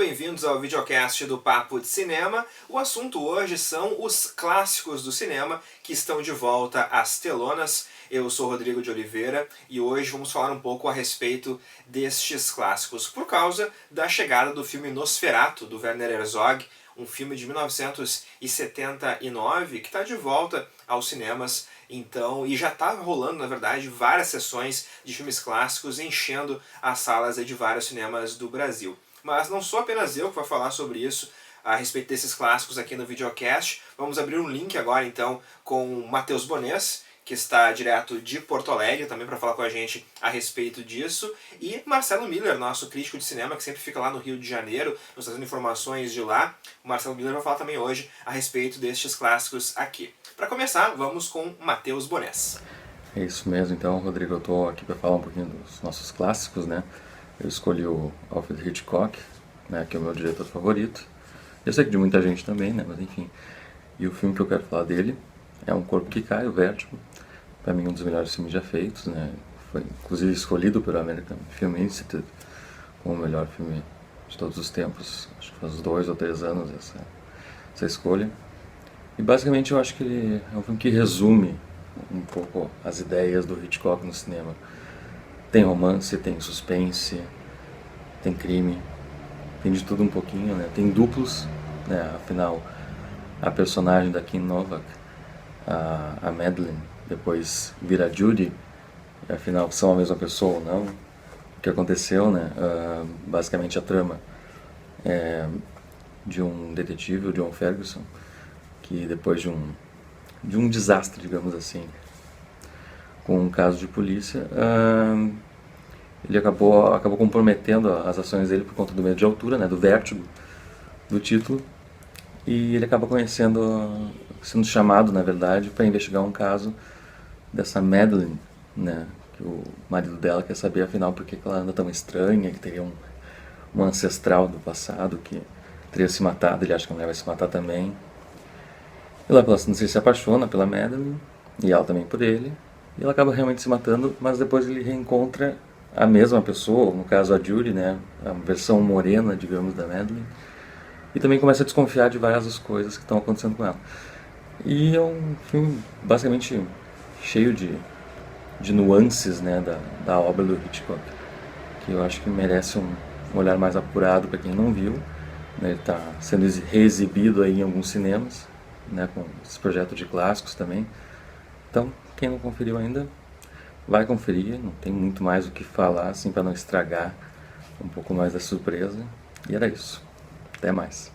bem-vindos ao videocast do Papo de Cinema. O assunto hoje são os clássicos do cinema que estão de volta às telonas. Eu sou Rodrigo de Oliveira e hoje vamos falar um pouco a respeito destes clássicos, por causa da chegada do filme Nosferatu, do Werner Herzog, um filme de 1979 que está de volta aos cinemas. Então, e já está rolando, na verdade, várias sessões de filmes clássicos enchendo as salas de vários cinemas do Brasil. Mas não sou apenas eu que vou falar sobre isso, a respeito desses clássicos aqui no videocast. Vamos abrir um link agora, então, com o Matheus Bonês, que está direto de Porto Alegre, também para falar com a gente a respeito disso, e Marcelo Miller, nosso crítico de cinema, que sempre fica lá no Rio de Janeiro, nos trazendo informações de lá. O Marcelo Miller vai falar também hoje a respeito destes clássicos aqui. Para começar, vamos com Matheus Bonês. É isso mesmo, então, Rodrigo, eu estou aqui para falar um pouquinho dos nossos clássicos, né? Eu escolhi o Alfred Hitchcock, né, que é o meu diretor favorito. Eu sei que de muita gente também, né, mas enfim. E o filme que eu quero falar dele é Um Corpo que Cai, o Vértigo. Para mim, um dos melhores filmes já feitos, né? Foi inclusive escolhido pelo American Film Institute como o melhor filme de todos os tempos. Acho que faz 2 ou 3 anos essa escolha. E basicamente eu acho que ele é um filme que resume um pouco as ideias do Hitchcock no cinema. Tem romance, tem suspense, tem crime, tem de tudo um pouquinho, né? Tem duplos, né? Afinal, a personagem da Kim Novak, a Madeleine, depois vira Judy, e afinal são a mesma pessoa ou não. O que aconteceu, né? Basicamente a trama é de um detetive, o John Ferguson, que depois de um desastre, digamos assim, com um caso de polícia, ele acabou comprometendo as ações dele por conta do medo de altura, né, do vértigo do título, e ele acaba sendo chamado, na verdade, para investigar um caso dessa Madeleine, né, que o marido dela quer saber, afinal, por que ela anda tão estranha, que teria um ancestral do passado que teria se matado, ele acha que a mulher vai se matar também. E lá não sei, se apaixona pela Madeleine, e ela também por ele, e ela acaba realmente se matando, mas depois ele reencontra a mesma pessoa, no caso a Judy, né, a versão morena, digamos, da Madeleine, e também começa a desconfiar de várias coisas que estão acontecendo com ela. E é um filme basicamente cheio de nuances, né, da obra do Hitchcock, que eu acho que merece um olhar mais apurado para quem não viu, né. Ele está sendo reexibido aí em alguns cinemas, né, com esse projeto de clássicos também. Então, quem não conferiu ainda, vai conferir. Não tem muito mais o que falar, assim, para não estragar um pouco mais da surpresa. E era isso. Até mais.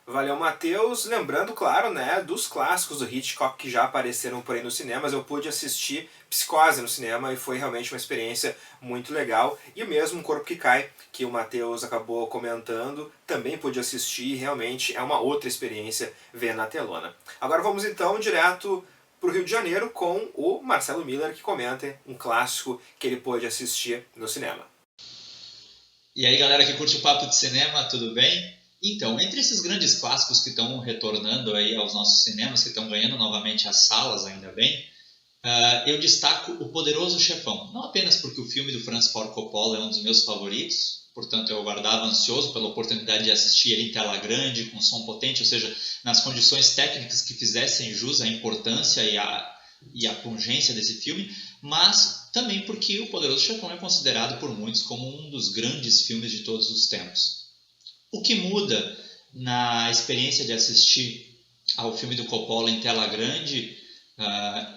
Valeu, Matheus. Lembrando, claro, né, dos clássicos do Hitchcock que já apareceram por aí nos cinemas. Eu pude assistir Psicose no cinema e foi realmente uma experiência muito legal. E o mesmo Um Corpo que Cai, que o Matheus acabou comentando, também pude assistir e realmente é uma outra experiência ver na telona. Agora vamos então direto para o Rio de Janeiro com o Marcelo Miller, que comenta um clássico que ele pôde assistir no cinema. E aí, galera que curte o Papo de Cinema, tudo bem? Então, entre esses grandes clássicos que estão retornando aí aos nossos cinemas, que estão ganhando novamente as salas, ainda bem, eu destaco O Poderoso Chefão. Não apenas porque o filme do Francis Ford Coppola é um dos meus favoritos, portanto eu aguardava ansioso pela oportunidade de assistir ele em tela grande, com som potente, ou seja, nas condições técnicas que fizessem jus à importância e à pungência desse filme, mas também porque O Poderoso Chefão é considerado por muitos como um dos grandes filmes de todos os tempos. O que muda na experiência de assistir ao filme do Coppola em tela grande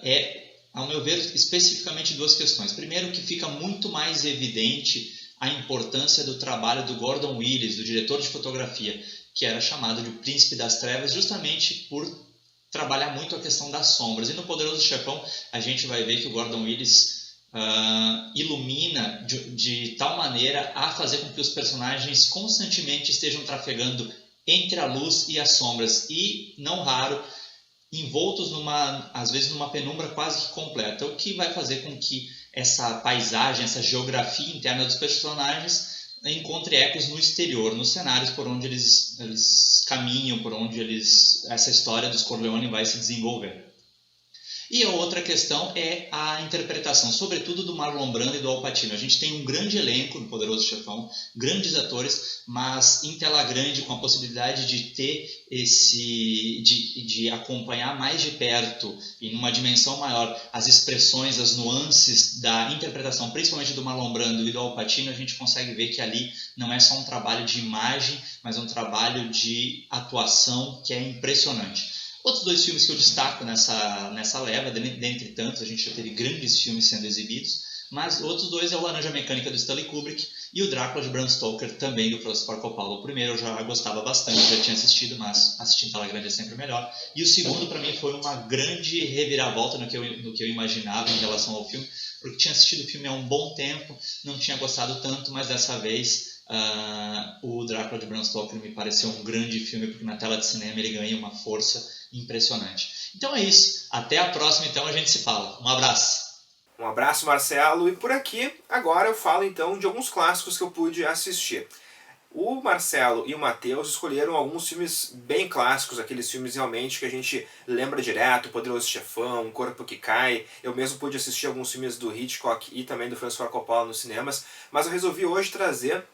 é, ao meu ver, especificamente 2 questões. Primeiro, que fica muito mais evidente a importância do trabalho do Gordon Willis, do diretor de fotografia, que era chamado de O Príncipe das Trevas, justamente por trabalhar muito a questão das sombras. E no Poderoso Chefão a gente vai ver que o Gordon Willis ilumina de tal maneira a fazer com que os personagens constantemente estejam trafegando entre a luz e as sombras e, não raro, envoltos às vezes numa penumbra quase que completa, o que vai fazer com que essa paisagem, essa geografia interna dos personagens encontre ecos no exterior, nos cenários por onde eles caminham, por onde essa história dos Corleone vai se desenvolver. E a outra questão é a interpretação, sobretudo do Marlon Brando e do Al Pacino. A gente tem um grande elenco no Poderoso Chefão, grandes atores, mas em tela grande, com a possibilidade de ter de acompanhar mais de perto e numa dimensão maior as expressões, as nuances da interpretação, principalmente do Marlon Brando e do Al Pacino, a gente consegue ver que ali não é só um trabalho de imagem, mas um trabalho de atuação que é impressionante. Outros dois filmes que eu destaco nessa leva, dentre tantos, a gente já teve grandes filmes sendo exibidos, mas outros dois é o Laranja Mecânica do Stanley Kubrick e o Drácula de Bram Stoker, também do Francis Ford Coppola. O primeiro eu já gostava bastante, já tinha assistido, mas assistir em tela grande é sempre melhor. E o segundo, para mim, foi uma grande reviravolta no que eu imaginava em relação ao filme, porque tinha assistido o filme há um bom tempo, não tinha gostado tanto, mas dessa vez o Drácula de Bram Stoker me pareceu um grande filme, porque na tela de cinema ele ganha uma força impressionante. Então é isso. Até a próxima, então a gente se fala. Um abraço. Um abraço, Marcelo. E por aqui, agora eu falo então de alguns clássicos que eu pude assistir. O Marcelo e o Matheus escolheram alguns filmes bem clássicos, aqueles filmes realmente que a gente lembra direto, Poderoso Chefão, Corpo que Cai. Eu mesmo pude assistir alguns filmes do Hitchcock e também do Francis Ford Coppola nos cinemas, mas eu resolvi hoje trazer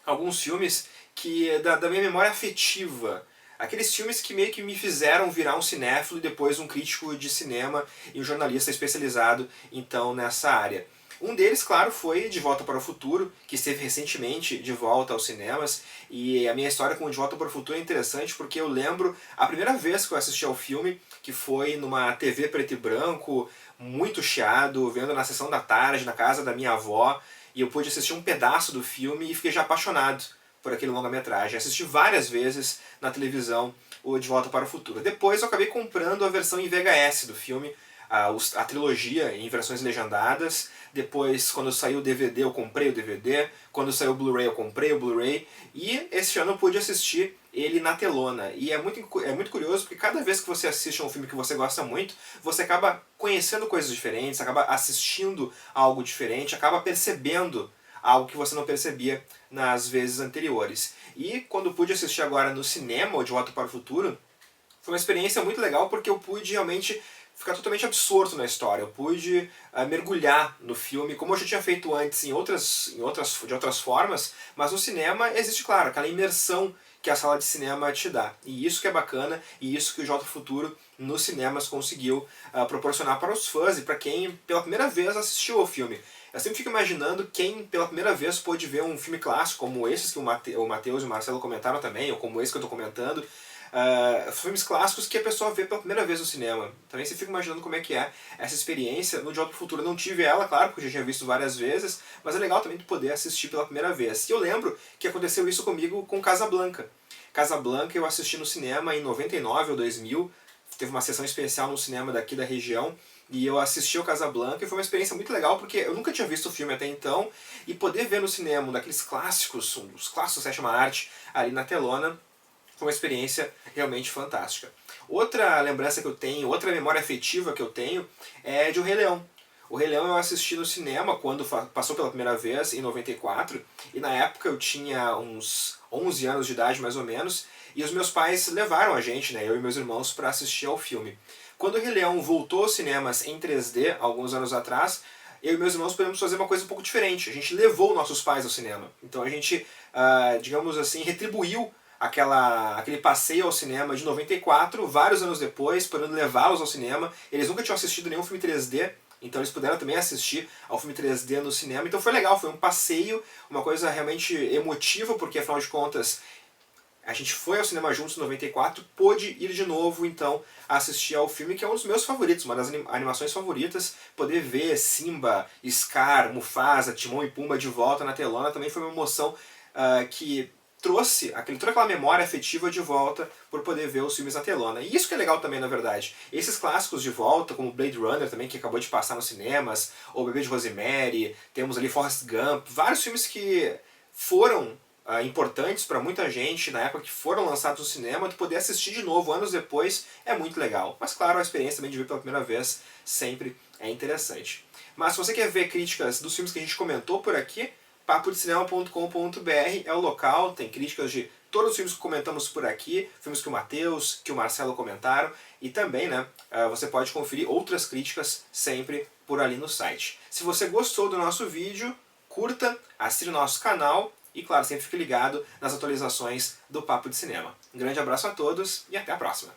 alguns filmes que da minha memória afetiva. Aqueles filmes que meio que me fizeram virar um cinéfilo e depois um crítico de cinema e um jornalista especializado então nessa área. Um deles, claro, foi De Volta para o Futuro, que esteve recentemente de volta aos cinemas, e a minha história com De Volta para o Futuro é interessante porque eu lembro a primeira vez que eu assisti ao filme, que foi numa TV preto e branco, muito chiado, vendo na sessão da tarde, na casa da minha avó, e eu pude assistir um pedaço do filme e fiquei já apaixonado por aquele longa-metragem. Assisti várias vezes na televisão o De Volta para o Futuro. Depois eu acabei comprando a versão em VHS do filme, a trilogia em versões legendadas. Depois, quando saiu o DVD, eu comprei o DVD. Quando saiu o Blu-ray, eu comprei o Blu-ray. E este ano eu pude assistir ele na telona. E é muito curioso, porque cada vez que você assiste a um filme que você gosta muito, você acaba conhecendo coisas diferentes, acaba assistindo algo diferente, acaba percebendo algo que você não percebia nas vezes anteriores. E quando pude assistir agora no cinema, o De Volta para o Futuro, foi uma experiência muito legal porque eu pude realmente ficar totalmente absorto na história. Eu pude mergulhar no filme, como eu já tinha feito antes de outras formas, mas no cinema existe, claro, aquela imersão que a sala de cinema te dá. E isso que é bacana, e isso que o De Volta para o Futuro nos cinemas conseguiu proporcionar para os fãs e para quem pela primeira vez assistiu ao filme. Eu sempre fico imaginando quem pela primeira vez pôde ver um filme clássico, como esses que o Matheus e o Marcelo comentaram também, ou como esse que eu estou comentando, filmes clássicos que a pessoa vê pela primeira vez no cinema. Também você fica imaginando como é que é essa experiência. No De Volta para o Futuro eu não tive ela, claro, porque eu já tinha visto várias vezes, mas é legal também de poder assistir pela primeira vez. E eu lembro que aconteceu isso comigo com Casablanca. Casablanca eu assisti no cinema em 99 ou 2000, teve uma sessão especial no cinema daqui da região, e eu assisti ao Casablanca e foi uma experiência muito legal porque eu nunca tinha visto o filme até então, e poder ver no cinema daqueles clássicos, os clássicos da sétima arte, ali na telona, foi uma experiência realmente fantástica. Outra lembrança que eu tenho, outra memória afetiva que eu tenho é de O Rei Leão. O Rei Leão eu assisti no cinema quando passou pela primeira vez, em 94, e na época eu tinha uns 11 anos de idade mais ou menos, e os meus pais levaram a gente, eu e meus irmãos, para assistir ao filme. Quando o Rei Leão voltou aos cinemas em 3D, alguns anos atrás, eu e meus irmãos podemos fazer uma coisa um pouco diferente. A gente levou nossos pais ao cinema. Então a gente, digamos assim, retribuiu aquele passeio ao cinema de 94, vários anos depois, podendo levá-los ao cinema. Eles nunca tinham assistido nenhum filme 3D, então eles puderam também assistir ao filme 3D no cinema. Então foi legal, foi um passeio, uma coisa realmente emotiva, porque afinal de contas a gente foi ao cinema juntos em 94, pôde ir de novo então assistir ao filme que é um dos meus favoritos, uma das animações favoritas. Poder ver Simba, Scar, Mufasa, Timão e Pumba de volta na telona também foi uma emoção que trouxe toda aquela memória afetiva de volta por poder ver os filmes na telona. E isso que é legal também, na verdade. Esses clássicos de volta, como Blade Runner também, que acabou de passar nos cinemas, ou Bebê de Rosemary, temos ali Forrest Gump, vários filmes que foram importantes para muita gente na época que foram lançados no cinema, de poder assistir de novo anos depois é muito legal. Mas claro, a experiência também de ver pela primeira vez sempre é interessante. Mas se você quer ver críticas dos filmes que a gente comentou por aqui, papodecinema.com.br é o local, tem críticas de todos os filmes que comentamos por aqui, filmes que o Matheus, que o Marcelo comentaram, e também, né, você pode conferir outras críticas sempre por ali no site. Se você gostou do nosso vídeo, curta, assine o nosso canal e, claro, sempre fique ligado nas atualizações do Papo de Cinema. Um grande abraço a todos e até a próxima!